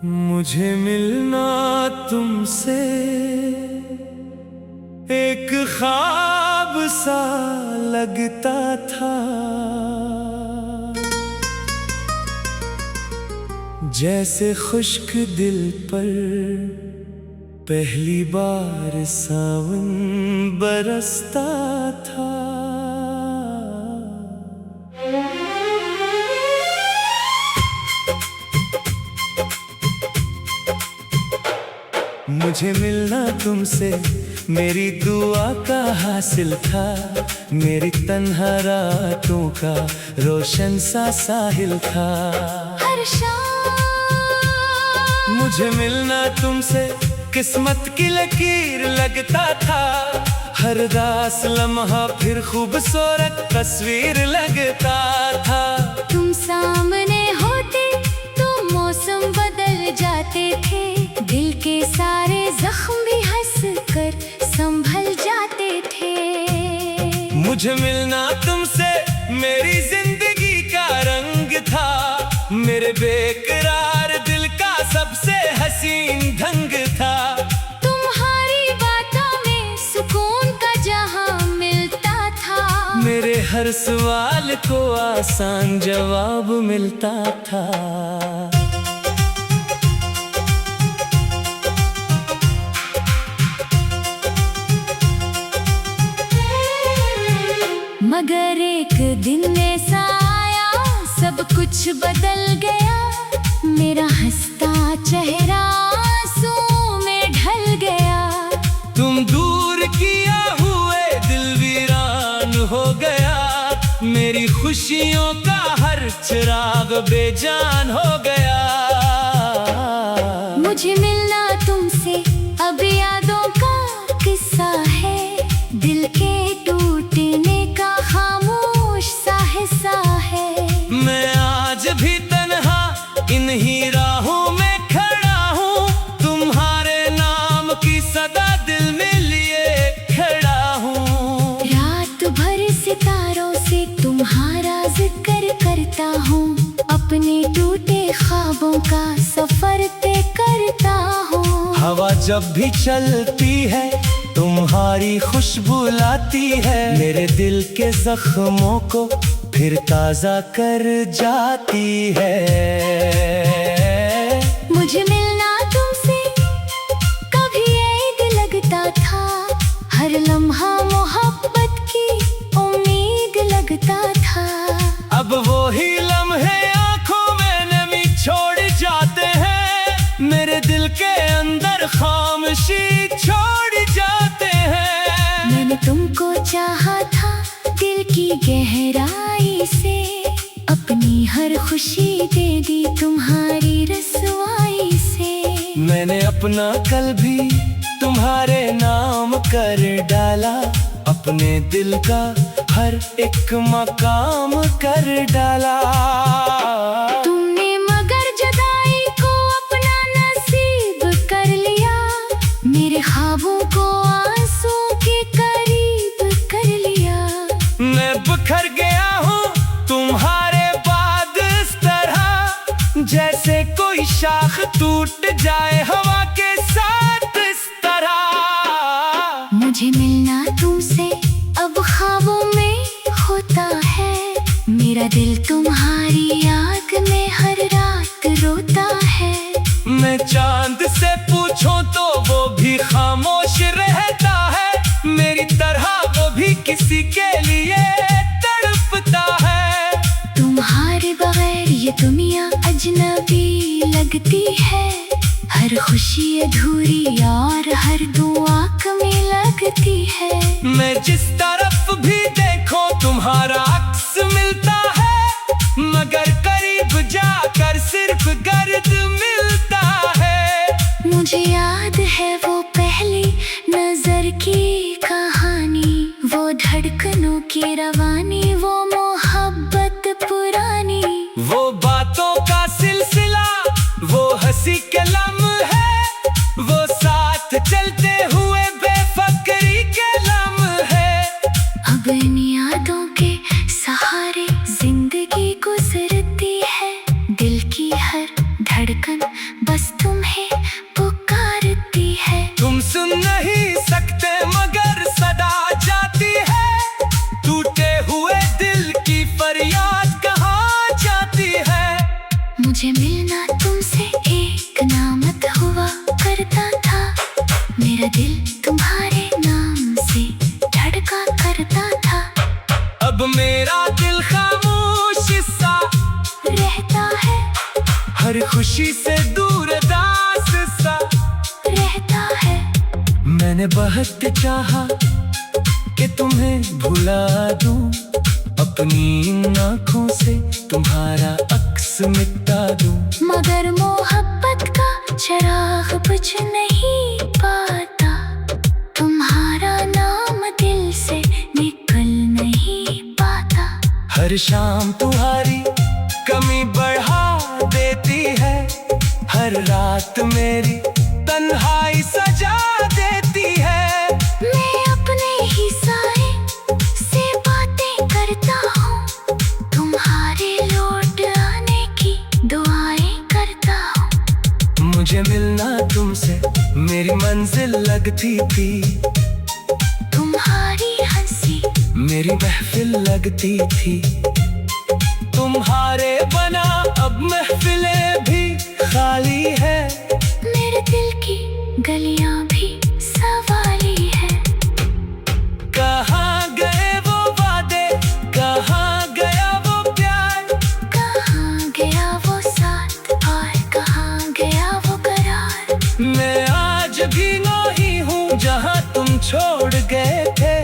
मुझे मिलना तुमसे एक ख्वाब सा लगता था, जैसे खुश्क दिल पर पहली बार सावन बरसता था। मुझे मिलना तुमसे मेरी दुआ का हासिल था, मेरी तन्हा रातों का रोशन सा साहिल था। हर शाम मुझे मिलना तुमसे किस्मत की लकीर लगता था, हर दास लम्हा फिर खूबसूरत तस्वीर लगता था। तुम सामने होते तो मौसम बदल जाते थे, दिल के सारे जख्म भी हंस कर संभल जाते थे। मुझे मिलना तुमसे मेरी जिंदगी का रंग था, मेरे बेकरार दिल का सबसे हसीन ढंग था। तुम्हारी बातों में सुकून का जहां मिलता था, मेरे हर सवाल को आसान जवाब मिलता था। मगर एक दिन ऐसा आया सब कुछ बदल गया, मेरा हंसता चेहरा आंसू में ढल गया। तुम दूर किया हुए दिल वीरान हो गया, मेरी खुशियों का हर चिराग बेजान हो गया। मुझे मिलना तुमसे अब यादों का किस्सा है, दिल के टूटने का खामोश सा हिस्सा है। मैं आज भी तन्हा इन्हीं राहों में खड़ा हूँ, तुम्हारे नाम की सदा दिल में लिए खड़ा हूँ। रात भर सितारों से तुम्हारा जिक्र करता हूँ, अपने टूटे ख्वाबों का सफर तय करता हूँ। हवा जब भी चलती है तुम्हारी खुशबू लाती है, मेरे दिल के जख्मों को फिर ताजा कर जाती है। मुझे मिलना तुमसे कभी ऐद लगता था, हर लम्हा मोहब्बत की उम्मीद लगता था। अब वो ही लम्हे आंखों में नमी छोड़ जाते हैं, मेरे दिल के अंदर खामोशी छोड़ जाते हैं। मैंने तुमको चाहा था दिल की गहराई से, अपनी हर खुशी दे दी तुम्हारी रसवाई से। मैंने अपना कल भी तुम्हारे नाम कर डाला, अपने दिल का हर एक मकाम कर डाला। तुमने मगर जुदाई को अपना नसीब कर लिया, मेरे ख्वाबों को आंसू के करीब कर लिया। मैं बिखर गया हूँ तुम्हारे बाद इस तरह, जैसे कोई शाख टूट जाए हवा के साथ इस तरह। मुझे मिलना तुमसे अब ख्वाबों में होता है, मेरा दिल तुम्हारी याद में हर रात रोता है। मैं चांद से पूछूं तो वो भी खामोश रहता है, मेरी तरह वो भी किसी के लिए तड़पता है। तुम्हारे बगैर ये दुनिया अजनबी लगती है, हर खुशी अधूरी और हर दुआ कमी लगती है। मैं जिस तरफ भी देखो तुम्हारा अक्स मिलता है, मगर करीब जाकर सिर्फ गर्द मिलता है। मुझे याद है वो पहली नजर की कहानी, वो धड़कनों की रवानी, वो मोहब्बत पुरानी, वो बातों का सिलसिला, वो हंसी के लम्हे, वो साथ चलते हुए बेफिक्री के लम्हे। अब इन यादों के सहारे जिंदगी गुजरती है, दिल की हर धड़कन बस तुम्हें पुकारती है। तुम सुन नहीं सकते मगर सदा जाती है, टूटे हुए दिल की फरियाद कहाँ जाती है। मुझे मिलना तुमसे एक नामत हुआ करता था, मेरा दिल तुम्हारे नाम से धड़का करता था। अब मेरा दिल खामोश सा रहता है, हर खुशी से दूर दास सा रहता है। मैंने बहुत चाहा कि तुम्हें भुला दूं, अपनी इन आँखों से तुम्हारा अक्स मिटा दूं। मगर मोहब्बत का चिराग बुझ नहीं पाता, तुम्हारा नाम दिल से निकल नहीं पाता। हर शाम तुम्हारी कमी बढ़ा देती है, हर रात मेरी तन्हाई सजा देती है। मैं अपने ही साए से बातें करता हूँ, तुम्हारे लौट आने की दुआएं करता हूँ। मुझे मिलना तुमसे मेरी मंजिल लगती थी, तुम्हारी हंसी मेरी महफिल लगती थी। तुम्हारे बना अब महफिलें भी खाली है, मेरे दिल की गलियां भी सवाली है। कहाँ गए वो वादे, कहाँ गया वो प्यार, कहाँ गया वो साथ और कहाँ गया वो करार। मैं आज भी वही हूँ जहाँ तुम छोड़ गए थे।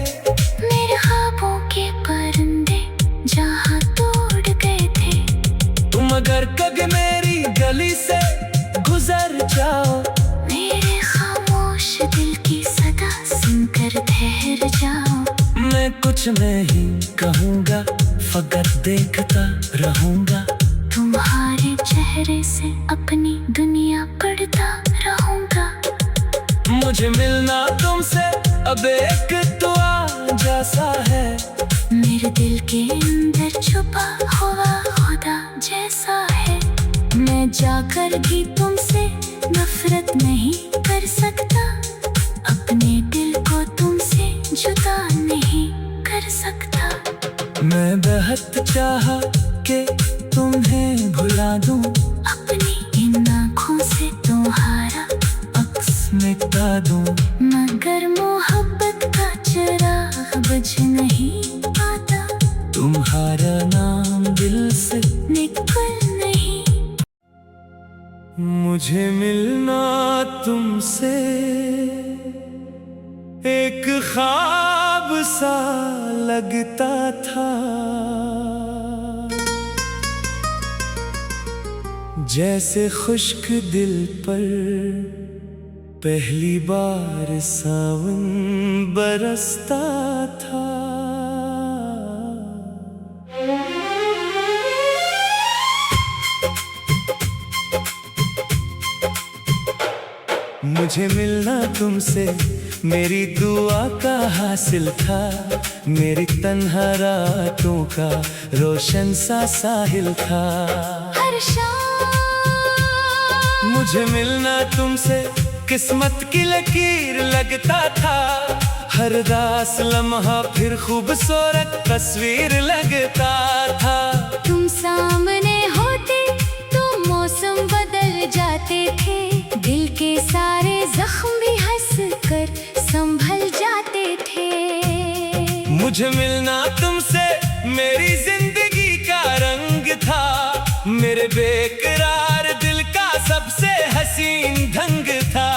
मेरे ख्वाबों के परिंदे जहाँ तोड़ गए थे। तुम अगर कभी मेरी गली से गुजर जाओ, मेरे खामोश दिल की सदा सुनकर ठहर जाओ। मैं कुछ नहीं कहूँगा, फकत देखता रहूँगा। तुम्हारे चेहरे से अपनी दुनिया पढ़ता रहूँगा। मुझे मिलना तुमसे अब एक दुआ जैसा है, मेरे दिल के अंदर छुपा हुआ खुदा जैसा है। मैं जाकर भी तुमसे नफरत नहीं कर सकता, अपने दिल को तुमसे जुदा नहीं कर सकता। मैं बहुत चाहा कि तुम्हें भुला दूं, अपनी इन आँखों से तुम्हारा अक्स मिटा दूं। मगर मोहब्बत का चिराग बुझ नहीं पाता, तुम्हारा नाम दिल से निकल नहीं। मुझे मिलना तुमसे एक ख्वाब सा लगता था, जैसे खुश्क दिल पर पहली बार सावन बरसता था। मुझे मिलना तुमसे मेरी दुआ का हासिल था, मेरी तन्हा रातों का रोशन सा साहिल था। हर शाम मुझे मिलना तुमसे किस्मत की लकीर लगता था, हर दास लम्हा फिर खूबसूरत तस्वीर लगता था। तुम सामने होते तो मौसम बदल जाते थे, दिल के सारे जख्म भी हंस कर संभल जाते थे। मुझे मिलना तुमसे मेरी जिंदगी का रंग था, मेरे बेकरार दिल का सबसे हसीन ढंग था।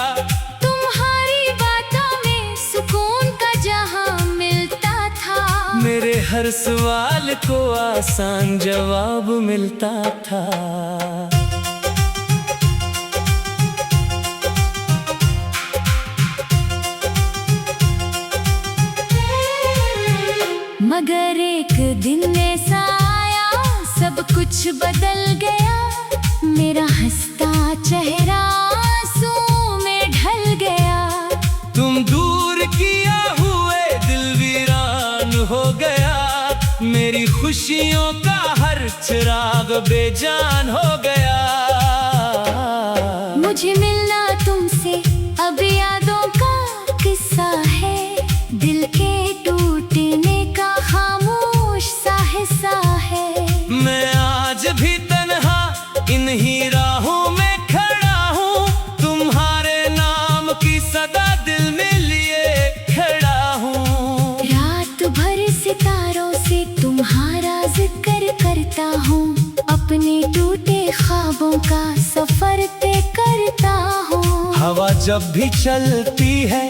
तुम्हारी बातों में सुकून का जहां मिलता था, मेरे हर सवाल को आसान जवाब मिलता था। मगर एक दिन ऐसा आया सब कुछ बदल गया, मेरा हंसता चेहरा आंसू में ढल गया। तुम दूर किया हुए दिल वीरान हो गया, मेरी खुशियों का हर चिराग बेजान हो गया। मुझे मिलना तुमसे अब यादों का किस्सा है, दिल के टूटने का खामोश सा हिस्सा है। मैं आज भी तन्हा इन्हीं राहों में खड़ा हूँ, तुम्हारे नाम की सदा दिल में लिए खड़ा हूँ। रात भर सितारों से तुम्हारा जिक्र करता हूँ, अपने टूटे ख्वाबों का सफर तय करता हूँ। हवा जब भी चलती है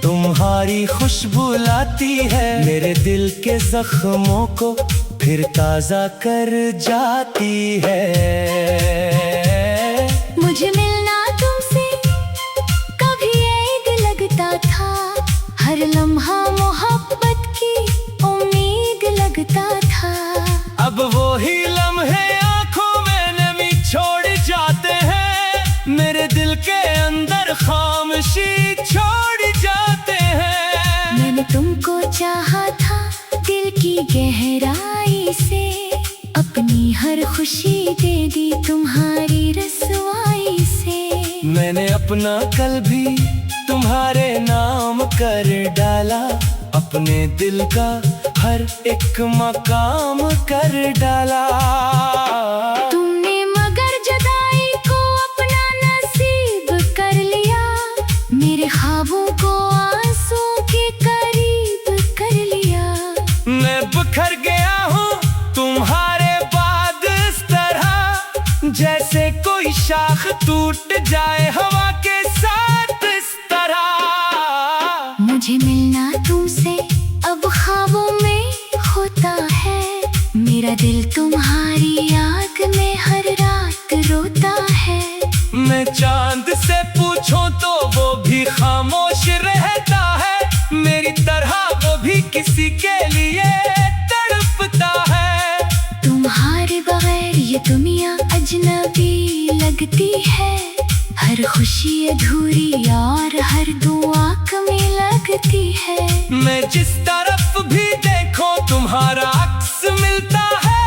तुम्हारी खुशबू लाती है, मेरे दिल के जख्मों को फिर ताजा कर जाती है। मुझे मिलना तुमसे कभी ऐद लगता था, हर लम्हा मोहब्बत की उम्मीद लगता था। अब वो ही लम्हे आंखों में नमी छोड़ जाते हैं, मेरे दिल के अंदर खामोशी छोड़ जाते हैं। मैंने तुमको चाहा था दिल की गहराई से, अपनी हर खुशी दे दी तुम्हारी रसवाई से। मैंने अपना कल भी तुम्हारे नाम कर डाला, अपने दिल का हर एक मकाम कर डाला। तुमने मगर जुदाई को अपना नसीब कर लिया, मेरे ख्वाबों को आंसू के करीब कर लिया। मैं बिखर गया हूँ तुम्हारे बाद इस तरह, जैसे कोई शाख टूट जाए हवा के साथ इस तरह। मुझे मिलना तुमसे अब ख्वाबों में होता है, मेरा दिल तुम्हारी याद में हर रात रोता है। मैं चांद से पूछूं तो वो भी खामोश रहता है, मेरी तरह वो भी किसी के लिए तड़पता है। तुम्हारे बगैर ये दुनिया अजनबी लगती है, हर खुशी अधूरी और हर दुआ कमी लगती है। मैं जिस तरफ भी देखो तुम्हारा अक्स मिलता है,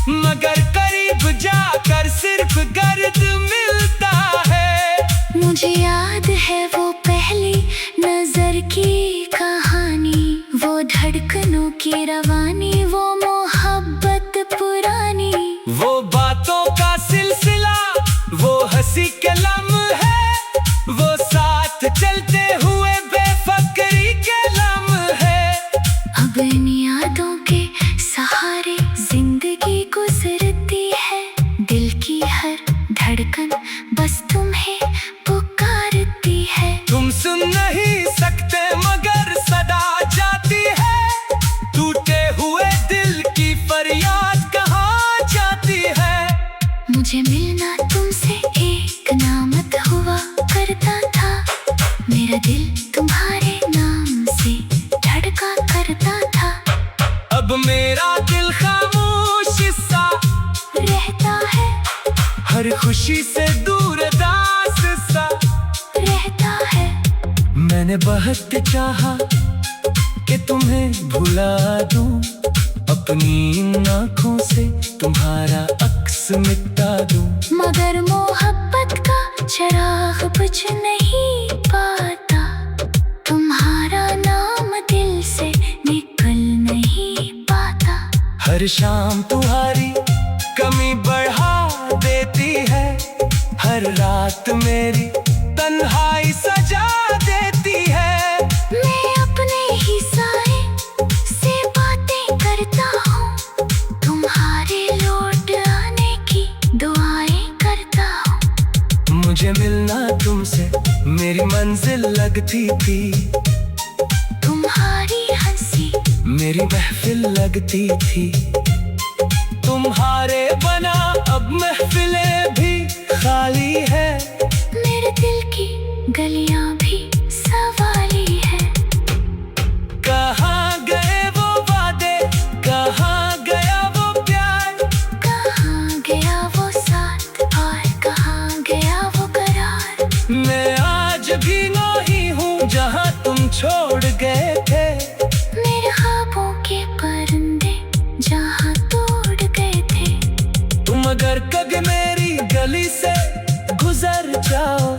मगर करीब जाकर सिर्फ गर्द मिलता है। मुझे याद है वो पहली नजर की कहानी, वो धड़कनों की रवानी, वो मोहब्बत पुरानी, वो बातों का सिलसिला, वो हंसी के लम्हे, वो साथ चलते हुए बेफिक्री के लम्हे। अब इन यादों के सहारे जिंदगी गुजरती है, दिल की हर धड़कन बस तुम्हें पुकारती है। तुम सुन नहीं सकते मगर सदा जाती है, टूटे हुए दिल की फरियाद कहाँ जाती है। मुझे मिलना तुमसे एक नामत हुआ करता था, मेरा दिल तुम्हारे नाम से धड़का करता था। अब मेरा दिल खामोश सा रहता है, हर खुशी से दूर दास सा रहता है। मैंने बहुत चाहा कि तुम्हें भुला दूं, अपनी इन आँखों से तुम्हारा अक्स मिटा दूं। मगर मोहब्बत का चिराग बुझ नहीं पाता, तुम्हारा नाम दिल से निकल नहीं पाता। हर शाम तुम्हारी कमी बढ़ा देती है, हर रात मेरी तन्हाई सजा देती है। मैं अपने ही साए से बातें करता हूँ, तुम्हारे लौट आने की दुआएं करता हूँ। मुझे मिलना तुमसे मेरी मंजिल लगती थी, तुम्हारी हंसी मेरी महफिल लगती थी। तुम्हारे बना अब महफिलें भी खाली है, मेरे दिल की गलियां भी सवाली है। कहाँ गए वो वादे, कहाँ गया वो प्यार, कहाँ गया वो साथ और कहाँ गया वो करार। मैं आज भी वही हूँ जहाँ तुम छोड़ गए थे, मेरे ख्वाबों के परिंदे जहाँ तोड़ गए थे। तुम अगर कभी मेरी गली से गुजर जाओ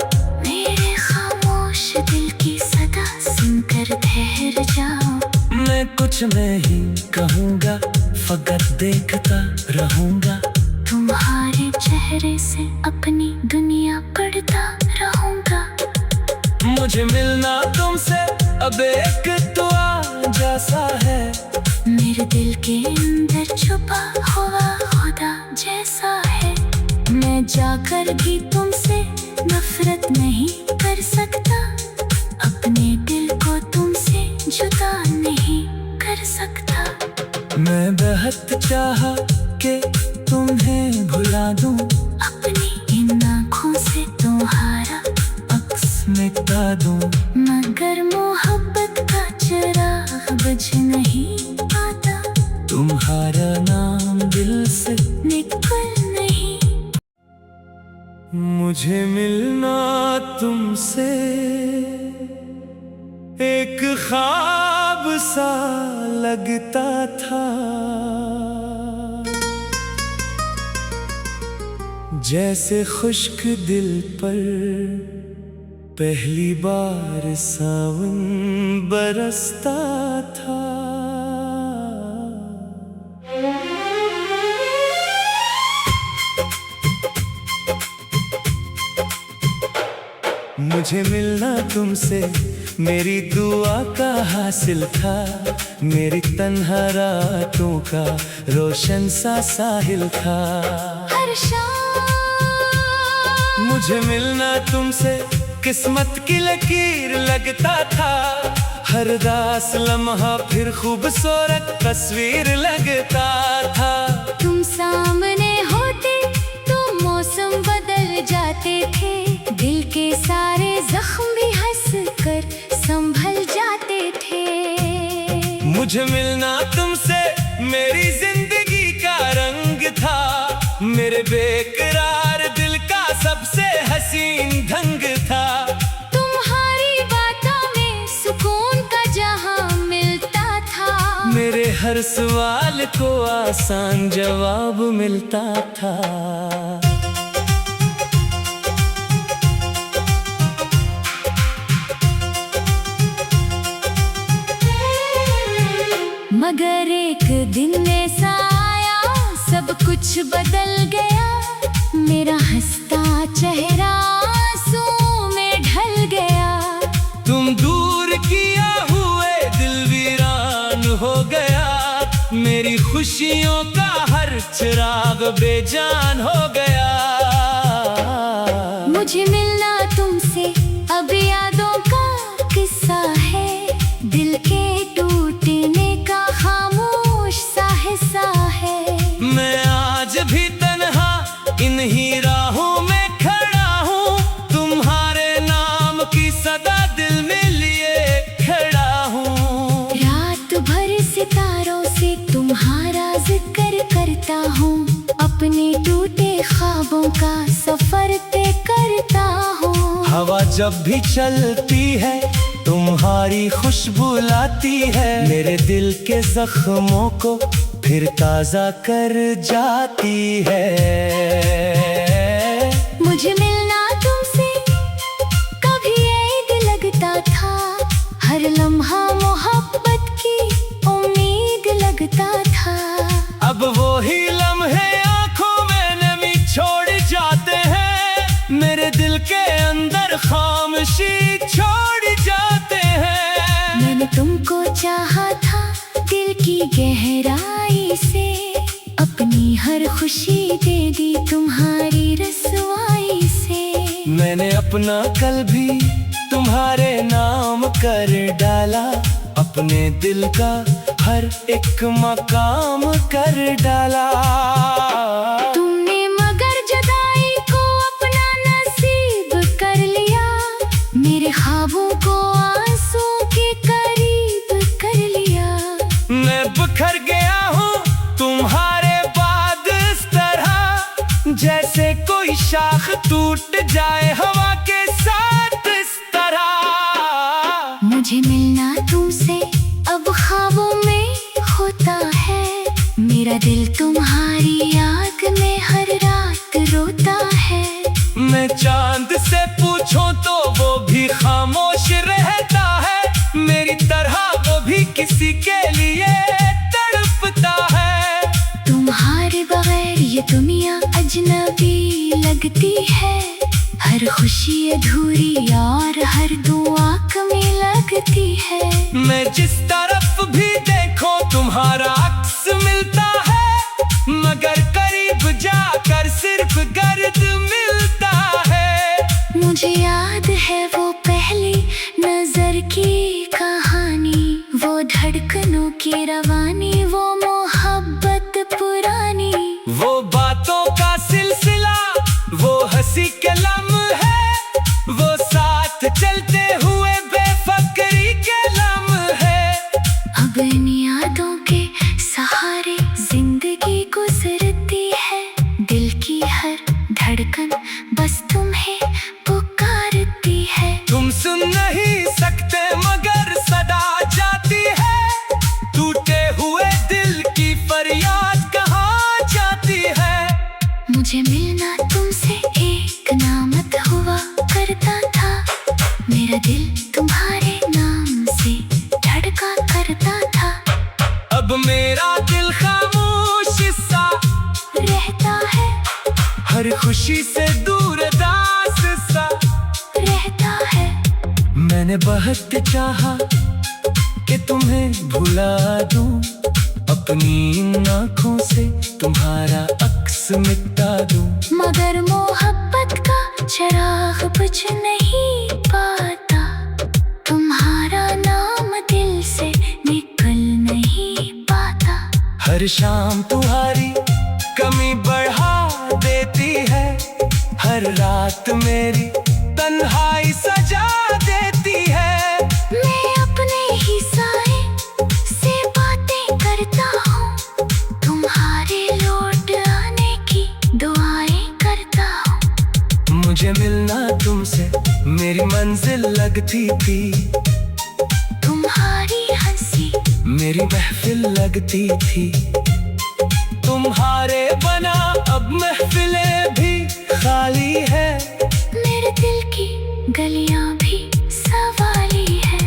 कुछ नहीं कहूँगा, फकत देखता रहूँगा। तुम्हारे चेहरे से अपनी दुनिया पढ़ता रहूँगा। मुझे मिलना तुमसे अब एक दुआ जैसा है। मेरे दिल के अंदर छुपा हुआ खुदा जैसा है। मैं जाकर भी तुमसे नफरत नहीं कर सकता। अपने दिल को तुमसे जुदा नहीं कर सकता। मैं बहुत चाहा कि तुम्हें भुला दूं, अपनी इन आँखों से तुम्हारा अक्स मिटा दूं। मगर मोहब्बत का चिराग बुझ नहीं पाता। तुम्हारा नाम दिल से निकल नहीं। मुझे मिलना तुमसे एक ख्वाब सा लगता था। जैसे खुश्क दिल पर पहली बार सावन बरसता था। मुझे मिलना तुमसे मेरी दुआ का हासिल था। मेरी तन्हा रातों का रोशन सा साहिल था। हर शाम मुझे मिलना तुमसे किस्मत की लकीर लगता था। हर दास लम्हा फिर खूबसूरत तस्वीर लगता था। तुम सामने होते तो मौसम बदल जाते थे। दिल के सारे जख्म भी हंस कर संभल जाते थे। मुझे मिलना तुमसे मेरी जिंदगी का रंग था। मेरे बेकरार दिल का सबसे हसीन ढंग था। तुम्हारी बातों में सुकून का जहां मिलता था। मेरे हर सवाल को आसान जवाब मिलता था। मगर एक दिन ऐसा आया सब कुछ बदल गया। मेरा हंसता चेहरा आंसू में ढल गया। तुम दूर किया हुए दिल वीरान हो गया। मेरी खुशियों का हर चिराग बेजान हो गया। मुझे मिलना तुमसे अब यादों का किस्सा है। दिल के टूटने का खामोश सा हिस्सा है। मैं आज भी तन्हा इन्हीं राहों में खड़ा हूँ। तुम्हारे नाम की सदा दिल में लिए खड़ा हूँ। रात भर सितारों से तुम्हारा जिक्र करता हूँ। अपने टूटे ख्वाबों का सफर तय करता हूँ। हवा जब भी चलती है तुम्हारी खुशबू लाती है। मेरे दिल के जख्मों को फिर ताजा कर जाती है। मुझे मिलना तुमसे कभी ऐद लगता था। हर लम्हा मोहब्बत की उम्मीद लगता था। अब वो ही लम्हे आंखों में नमी छोड़ जाते हैं। मेरे दिल के अंदर खामोशी छोड़ जाते हैं। मैंने तुमको चाहा था दिल की गहराई से। अपनी हर खुशी दे दी तुम्हारी रसवाई से। मैंने अपना कल भी तुम्हारे नाम कर डाला। अपने दिल का हर एक मकाम कर डाला। तुमने मगर जुदाई को अपना नसीब कर लिया। मेरे ख्वाबों को आंसू के करीब कर लिया। मैं बिखर गया हूँ तुम्हारे बाद इस तरह। जैसे कोई शाख टूट जाए हवा के साथ इस तरह। मुझे मिलना तुमसे अब ख्वाबों में होता है। मेरा दिल तुम्हारी याद में हर रात रोता है। मैं चांद से पूछूं तो वो भी खामोश रहता है। मेरी तरह वो भी किसी के लिए ये दुनिया अजनबी लगती है, हर खुशी अधूरी और हर दुआ कमी लगती है। मैं जिस तरफ भी देखो तुम्हारा अक्स मिलता है, मगर करीब जाकर सिर्फ गर्द मिलता है। मुझे याद है वो पहली नजर की कहानी, वो धड़कनों की रवानी, वो मोहब्बत पुरानी, वो बातों का सिलसिला, वो हंसी के लम्हे, वो साथ चलते हुए बेफिक्री के लम्हे। अब इन यादों के सहारे जिंदगी गुजरती है, दिल की हर धड़कन बस तुम्हें पुकारती है। तुम सुन नहीं सकते मगर सदा जाती है, टूटे हुए दिल की फरियाद कहाँ जाती है। मुझे मिलना तुमसे एक नामत हुआ करता था, मेरा दिल तुम्हारे नाम से धड़का करता था। अब मेरा दिल खामोश सा रहता है, हर खुशी से दूर दास सा रहता है। मैंने बहुत चाहा कि तुम्हें भुला दूं, अपनी इन आँखों से तुम्हारा अक्स मिटा दूं। मगर मोहब्बत का चिराग बुझ नहीं पाता, तुम्हारा नाम दिल से निकल नहीं पाता। हर शाम तुम्हारी कमी बढ़ा देती है, हर रात मेरी तन्हाई सजा देती है। मैं अपने ही साए से बातें करता हूँ, तुम्हारे लौट आने की दुआएं करता हूँ। मुझे मिलना तुमसे मेरी मंजिल लगती थी, तुम्हारी हंसी मेरी महफिल लगती थी। तुम्हारे बना अब महफिलें भी खाली है, मेरे दिल की गलियां भी सवाली है।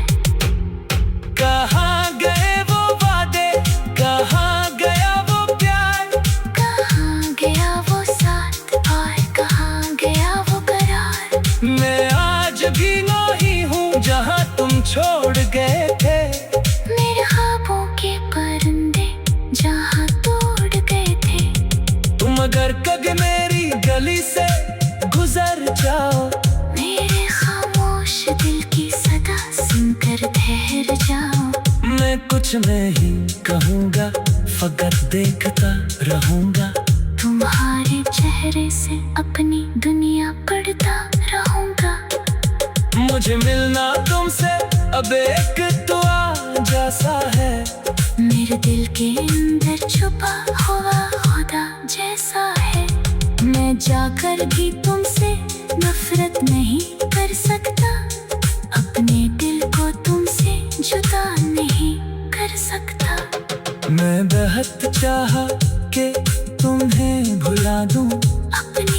कहाँ गए वो वादे, कहाँ गया वो प्यार, कहाँ गया वो साथ और कहाँ गया वो करार। मैं आज भी नहीं हूँ जहाँ तुम छोड़ गए थे, मेरे ख्वाबों के परिंदे जहाँ तोड़ गए थे। तुम अगर कभी मेरी गली से गुजर जाओ, मेरे खामोश दिल की सदा सुनकर ठहर जाओ। मैं कुछ नहीं कहूँगा, फकत देखता रहूँगा। तुम्हारे चेहरे से अपनी दुनिया पढ़ता रहूँगा। मुझे मिलना तुमसे अब एक दुआ जैसा है, मेरे दिल के अंदर छुपा हुआ खुदा जैसा है। मैं जाकर भी तुमसे नफरत नहीं कर सकता, अपने दिल को तुमसे जुदा नहीं कर सकता। मैं बहुत चाहा कि तुम्हें भुला दूं, अपने